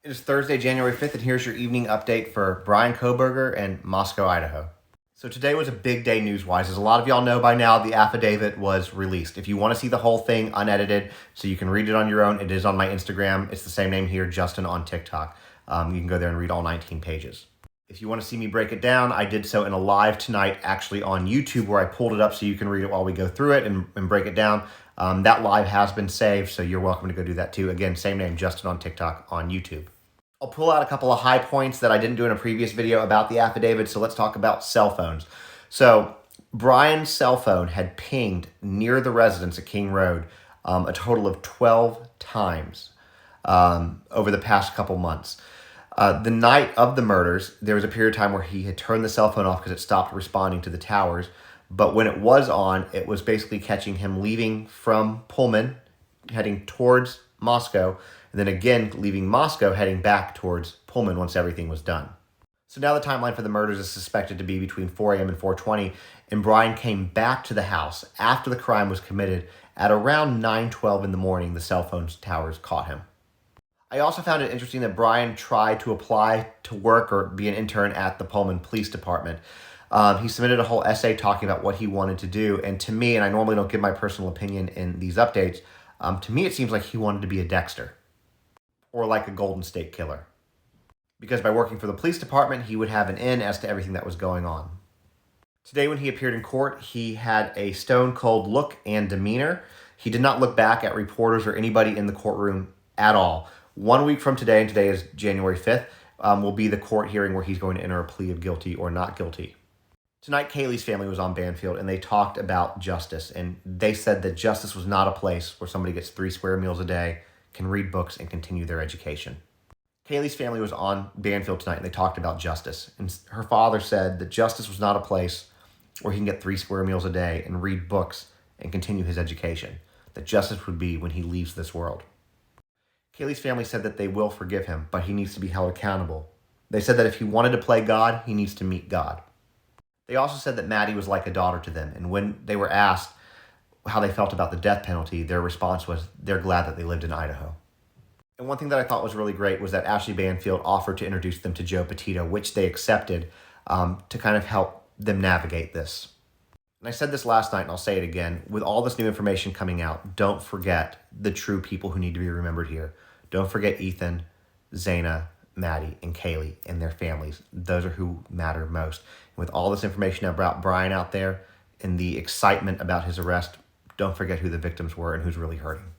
It is Thursday, January 5th, and here's your evening update for Bryan, Kohberger, and Moscow, Idaho. So today was a big day news-wise. As a lot of y'all know by now, the affidavit was released. If you want to see the whole thing unedited so you can read it on your own, it is on my Instagram. It's the same name here, Justin on TikTok. You can go there and read all 19 pages. If you want to see me break it down, I did so in a live tonight, actually on YouTube, where I pulled it up so you can read it while we go through it and break it down. That live has been saved, so you're welcome to go do that too. Again, same name, Justin on TikTok on YouTube. I'll pull out a couple of high points that I didn't do in a previous video about the affidavit, so let's talk about cell phones. So Bryan's cell phone had pinged near the residence at King Road a total of 12 times over the past couple months. The night of the murders, there was a period of time where he had turned the cell phone off because it stopped responding to the towers. But when it was on, it was basically catching him leaving from Pullman, heading towards Moscow, and then again leaving Moscow, heading back towards Pullman once everything was done. So now the timeline for the murders is suspected to be between 4 a.m. and 4:20, and Bryan came back to the house after the crime was committed at around 9:12 in the morning. The cell phone towers caught him. I also found it interesting that Bryan tried to apply to work or be an intern at the Pullman Police Department. He submitted a whole essay talking about what he wanted to do, and to me, and I normally don't give my personal opinion in these updates, to me it seems like he wanted to be a Dexter or like a Golden State Killer, because by working for the police department, he would have an in as to everything that was going on. Today when he appeared in court, he had a stone-cold look and demeanor. He did not look back at reporters or anybody in the courtroom at all. 1 week from today, and today is January 5th, will be the court hearing where he's going to enter a plea of guilty or not guilty. Tonight, Kaylee's family was on Banfield, and they talked about justice, and they said that justice was not a place where somebody gets 3 square meals a day, can read books, and continue their education. Kaylee's family was on Banfield tonight, and they talked about justice. And her father said that justice was not a place where he can get 3 square meals a day and read books and continue his education. That justice would be when he leaves this world. Kaylee's family said that they will forgive him, but he needs to be held accountable. They said that if he wanted to play God, he needs to meet God. They also said that Maddie was like a daughter to them, and when they were asked how they felt about the death penalty, their response was they're glad that they lived in Idaho. And one thing that I thought was really great was that Ashley Banfield offered to introduce them to Joe Petito, which they accepted, to kind of help them navigate this. And I said this last night, and I'll say it again, with all this new information coming out, don't forget the true people who need to be remembered here. Don't forget Ethan, Zaina, Maddie, and Kaylee and their families. Those are who matter most. And with all this information about Bryan out there and the excitement about his arrest, don't forget who the victims were and who's really hurting.